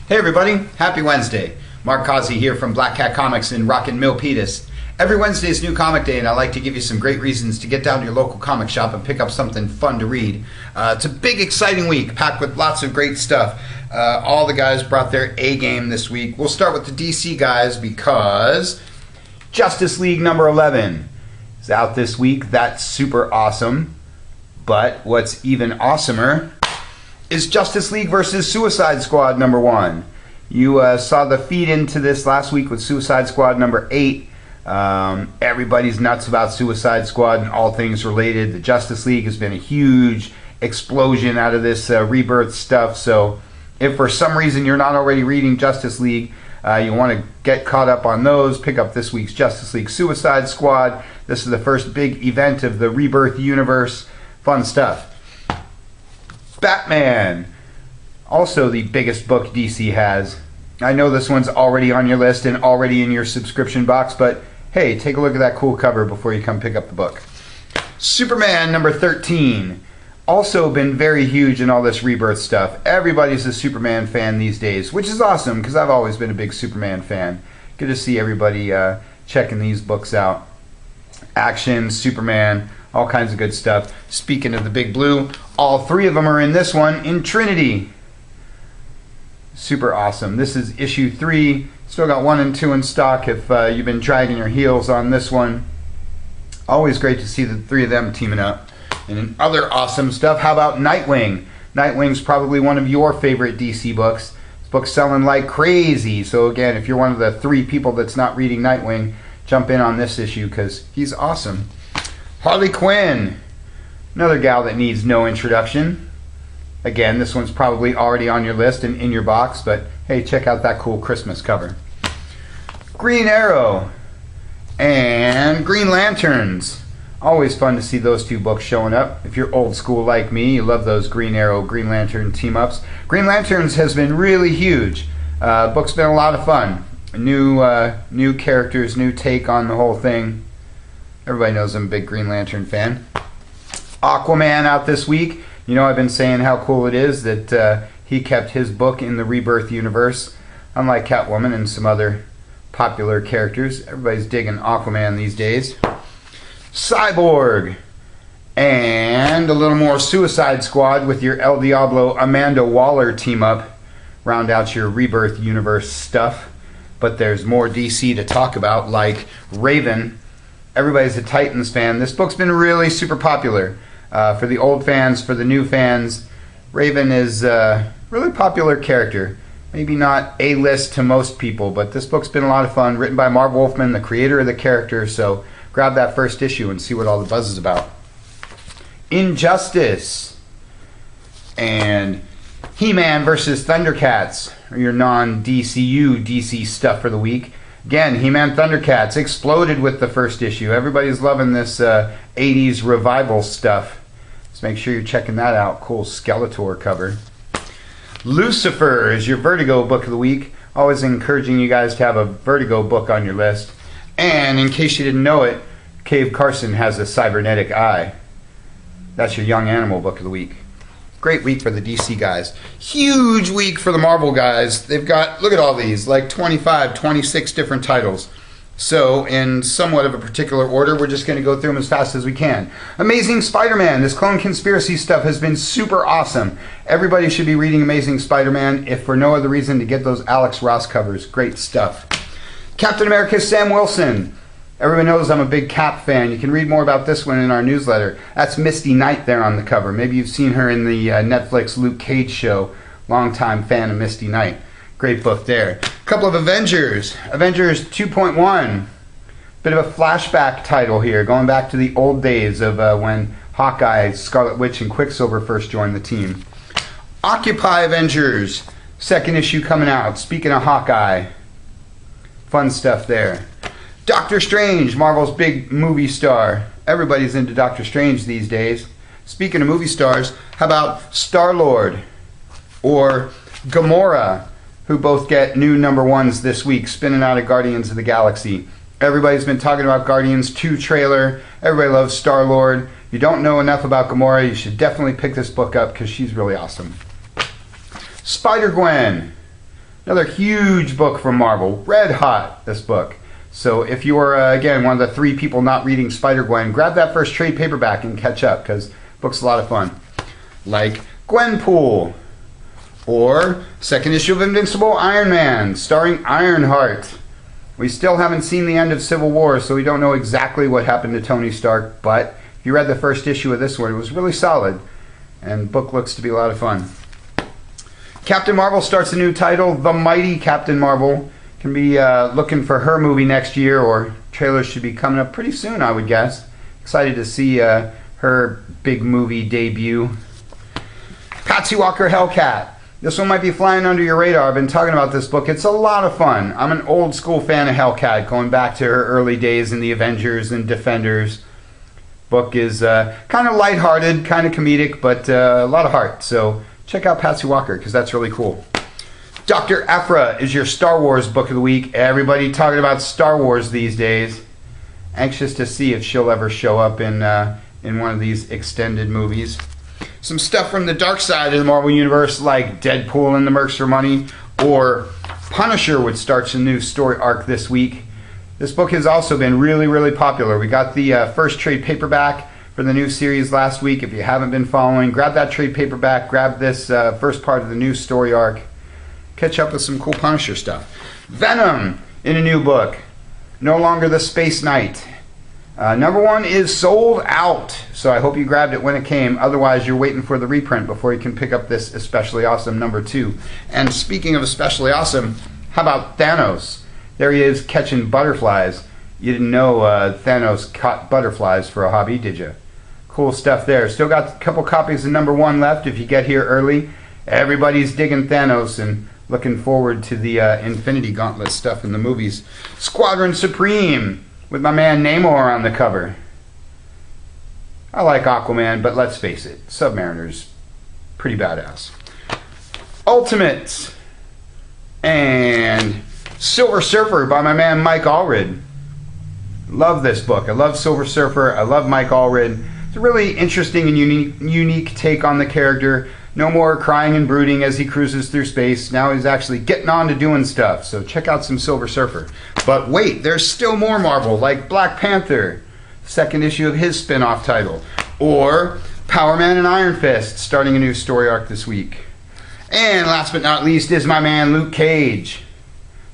Hey everybody, happy Wednesday. Mark Causey here from Black Cat Comics in Rockin' Milpitas. Every Wednesday is New Comic Day and I like to give you some great reasons to get down to your local comic shop and pick up something fun to read. It's a big exciting week packed with lots of great stuff. All the guys brought their A game this week. We'll start with the DC guys because Justice League number 11 is out this week. That's super awesome. But what's even awesomer is Justice League versus Suicide Squad number 1. You saw the feed into this last week with Suicide Squad number 8. Everybody's nuts about Suicide Squad and all things related. The Justice League has been a huge explosion out of this Rebirth stuff. So if for some reason you're not already reading Justice League, you want to get caught up on those, pick up this week's Justice League Suicide Squad. This is the first big event of the Rebirth universe. Fun stuff. Batman, also the biggest book DC has. I know this one's already on your list and already in your subscription box, but hey, take a look at that cool cover before you come pick up the book. Superman number 13, also been very huge in all this Rebirth stuff. Everybody's a Superman fan these days, which is awesome because I've always been a big Superman fan. Good to see everybody checking these books out. Action, Superman, all kinds of good stuff. Speaking of the Big Blue, all three of them are in this one in Trinity. Super awesome. This is issue 3. Still got 1 and 2 in stock if you've been dragging your heels on this one. Always great to see the three of them teaming up. And in other awesome stuff, how about Nightwing? Nightwing's probably one of your favorite DC books. This book's selling like crazy. So again, if you're one of the 3 people that's not reading Nightwing, jump in on this issue because he's awesome. Harley Quinn, another gal that needs no introduction. Again, this one's probably already on your list and in your box, but hey, check out that cool Christmas cover. Green Arrow and Green Lanterns. Always fun to see those 2 books showing up. If you're old school like me, you love those Green Arrow, Green Lantern team-ups. Green Lanterns has been really huge. Book's been a lot of fun. New characters, new take on the whole thing. Everybody knows I'm a big Green Lantern fan. Aquaman out this week. You know I've been saying how cool it is that he kept his book in the Rebirth universe. Unlike Catwoman and some other popular characters, everybody's digging Aquaman these days. Cyborg. And a little more Suicide Squad with your El Diablo Amanda Waller team up. Round out your Rebirth universe stuff. But there's more DC to talk about, like Raven. Everybody's a Titans fan. This book's been really super popular. For the old fans, for the new fans, Raven is a really popular character. Maybe not A-list to most people, but this book's been a lot of fun. Written by Marv Wolfman, the creator of the character, so grab that first issue and see what all the buzz is about. Injustice and He-Man versus Thundercats are your non-DCU DC stuff for the week. Again, He-Man Thundercats exploded with the first issue. Everybody's loving this 80s revival stuff. So make sure you're checking that out. Cool Skeletor cover. Lucifer is your Vertigo book of the week. Always encouraging you guys to have a Vertigo book on your list. And in case you didn't know it, Cave Carson has a cybernetic eye. That's your Young Animal book of the week. Great week for the DC guys. Huge week for the Marvel guys. They've got, look at all these, like 25, 26 different titles. So in somewhat of a particular order, we're just going to go through them as fast as we can. Amazing Spider-Man. This Clone Conspiracy stuff has been super awesome. Everybody should be reading Amazing Spider-Man, if for no other reason to get those Alex Ross covers. Great stuff. Captain America Sam Wilson. Everyone knows I'm a big Cap fan. You can read more about this one in our newsletter. That's Misty Knight there on the cover. Maybe you've seen her in the Netflix Luke Cage show. Longtime fan of Misty Knight. Great book there. A couple of Avengers. Avengers 2.1. Bit of a flashback title here, going back to the old days of when Hawkeye, Scarlet Witch, and Quicksilver first joined the team. Occupy Avengers. Second issue coming out. Speaking of Hawkeye. Fun stuff there. Doctor Strange, Marvel's big movie star. Everybody's into Doctor Strange these days. Speaking of movie stars, how about Star-Lord or Gamora, who both get new #1s this week, spinning out of Guardians of the Galaxy. Everybody's been talking about Guardians 2 trailer. Everybody loves Star-Lord. If you don't know enough about Gamora, you should definitely pick this book up because she's really awesome. Spider-Gwen. Another huge book from Marvel. Red hot, this book. So if you are, again, one of the 3 people not reading Spider-Gwen, grab that first trade paperback and catch up, because the book's a lot of fun. Like Gwenpool, or second issue of Invincible Iron Man, starring Ironheart. We still haven't seen the end of Civil War, so we don't know exactly what happened to Tony Stark, but if you read the first issue of this one, it was really solid, and the book looks to be a lot of fun. Captain Marvel starts a new title, The Mighty Captain Marvel. Can be looking for her movie next year, or trailers should be coming up pretty soon, I would guess. Excited to see her big movie debut. Patsy Walker Hellcat. This one might be flying under your radar. I've been talking about this book. It's a lot of fun. I'm an old school fan of Hellcat, going back to her early days in the Avengers and Defenders. Book is kind of lighthearted, kind of comedic, but a lot of heart. So check out Patsy Walker, because that's really cool. Dr. Aphra is your Star Wars book of the week. Everybody talking about Star Wars these days. Anxious to see if she'll ever show up in one of these extended movies. Some stuff from the dark side of the Marvel Universe, like Deadpool and the Mercs for Money, or Punisher, which starts a new story arc this week. This book has also been really, really popular. We got the first trade paperback for the new series last week. If you haven't been following, grab that trade paperback, grab this first part of the new story arc. Catch up with some cool Punisher stuff. Venom in a new book. No longer the Space Knight. Number 1 is sold out, so I hope you grabbed it when it came. Otherwise, you're waiting for the reprint before you can pick up this especially awesome number 2. And speaking of especially awesome, how about Thanos? There he is catching butterflies. You didn't know Thanos caught butterflies for a hobby, did you? Cool stuff there. Still got a couple copies of number 1 left if you get here early. Everybody's digging Thanos and looking forward to the Infinity Gauntlet stuff in the movies. Squadron Supreme, with my man Namor on the cover. I like Aquaman, but let's face it, Submariner's pretty badass. Ultimates and Silver Surfer by my man Mike Allred. Love this book. I love Silver Surfer. I love Mike Allred. It's a really interesting and unique take on the character. No more crying and brooding as he cruises through space. Now he's actually getting on to doing stuff. So check out some Silver Surfer. But wait, there's still more Marvel, like Black Panther, second issue of his spin-off title. Or Power Man and Iron Fist, starting a new story arc this week. And last but not least is my man Luke Cage,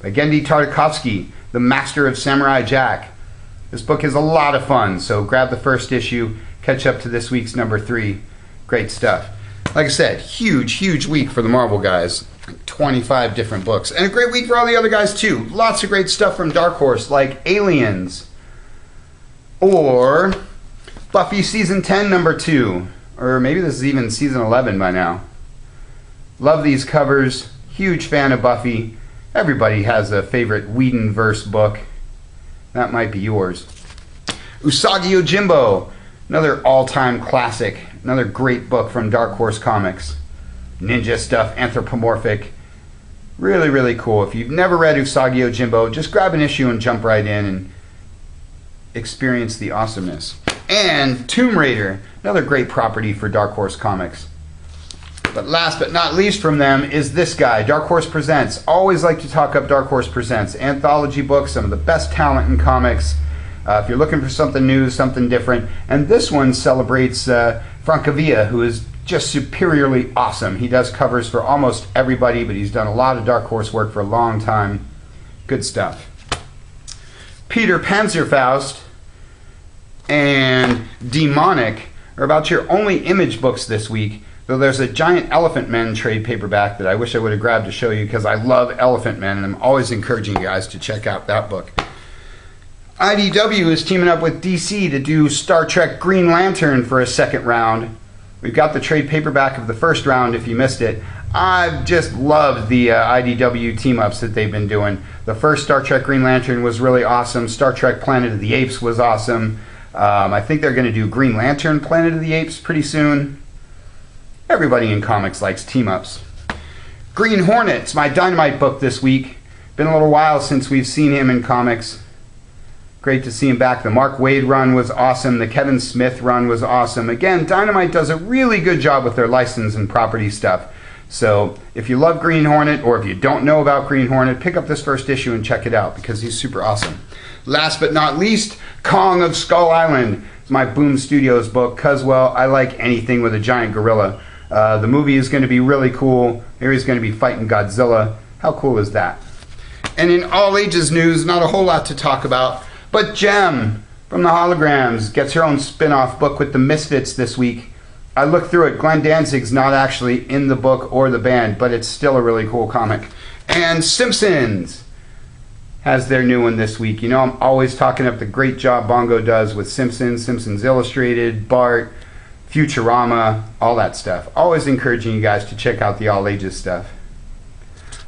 by Genndy Tartakovsky, the master of Samurai Jack. This book is a lot of fun, so grab the first issue, catch up to this week's number 3. Great stuff. Like I said, huge week for the Marvel guys. 25 different books. And a great week for all the other guys too. Lots of great stuff from Dark Horse, like Aliens. Or Buffy Season 10 number 2. Or maybe this is even Season 11 by now. Love these covers. Huge fan of Buffy. Everybody has a favorite Whedon-verse book. That might be yours. Usagi Yojimbo, another all-time classic. Another great book from Dark Horse Comics. Ninja stuff, anthropomorphic. Really cool. If you've never read Usagi Yojimbo, just grab an issue and jump right in and experience the awesomeness. And Tomb Raider, another great property for Dark Horse Comics. But last but not least from them is this guy, Dark Horse Presents. Always like to talk up Dark Horse Presents. Anthology books, some of the best talent in comics. If you're looking for something new, something different. And this one celebrates Francavilla, who is just superiorly awesome. He does covers for almost everybody, but he's done a lot of Dark Horse work for a long time. Good stuff. Peter Panzerfaust and Demonic are about your only Image books this week. Though there's a giant Elephant Men trade paperback that I wish I would have grabbed to show you, because I love Elephant Men and I'm always encouraging you guys to check out that book. IDW is teaming up with DC to do Star Trek Green Lantern for a second round. We've got the trade paperback of the first round if you missed it. I've just loved the IDW team-ups that they've been doing. The first Star Trek Green Lantern was really awesome. Star Trek Planet of the Apes was awesome. I think they're going to do Green Lantern Planet of the Apes pretty soon. Everybody in comics likes team-ups. Green Hornet's my Dynamite book this week. Been a little while since we've seen him in comics. Great to see him back. The Mark Waid run was awesome. The Kevin Smith run was awesome. Again, Dynamite does a really good job with their license and property stuff. So if you love Green Hornet, or if you don't know about Green Hornet, pick up this first issue and check it out because he's super awesome. Last but not least, Kong of Skull Island. It's my Boom Studios book because, well, I like anything with a giant gorilla. The movie is going to be really cool. Here he's going to be fighting Godzilla. How cool is that? And in all ages news, not a whole lot to talk about, but Jem from the Holograms gets her own spin-off book with the Misfits this week. I looked through it. Glenn Danzig's not actually in the book or the band, but it's still a really cool comic. And Simpsons has their new one this week. You know, I'm always talking up the great job Bongo does with Simpsons, Simpsons Illustrated, Bart, Futurama, all that stuff. Always encouraging you guys to check out the all ages stuff.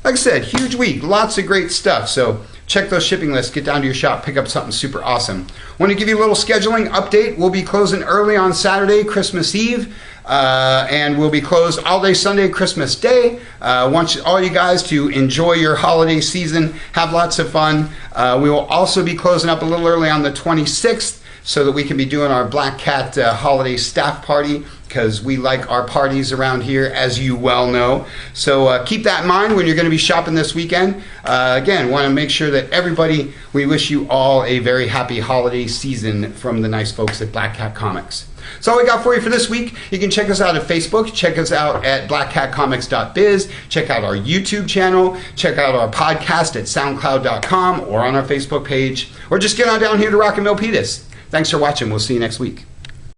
Like I said, huge week, lots of great stuff. So check those shipping lists, get down to your shop, pick up something super awesome. Want to give you a little scheduling update. We'll be closing early on Saturday, Christmas Eve, and we'll be closed all day Sunday, Christmas Day. Want all you guys to enjoy your holiday season, have lots of fun. We will also be closing up a little early on the 26th so that we can be doing our Black Cat holiday staff party, because we like our parties around here, as you well know. So keep that in mind when you're going to be shopping this weekend. Again, want to make sure that everybody, we wish you all a very happy holiday season from the nice folks at Black Cat Comics. That's all we got for you for this week. You can check us out at Facebook, check us out at blackcatcomics.biz, check out our YouTube channel, check out our podcast at soundcloud.com or on our Facebook page, or just get on down here to Rock and Milpitas. Thanks for watching. We'll see you next week.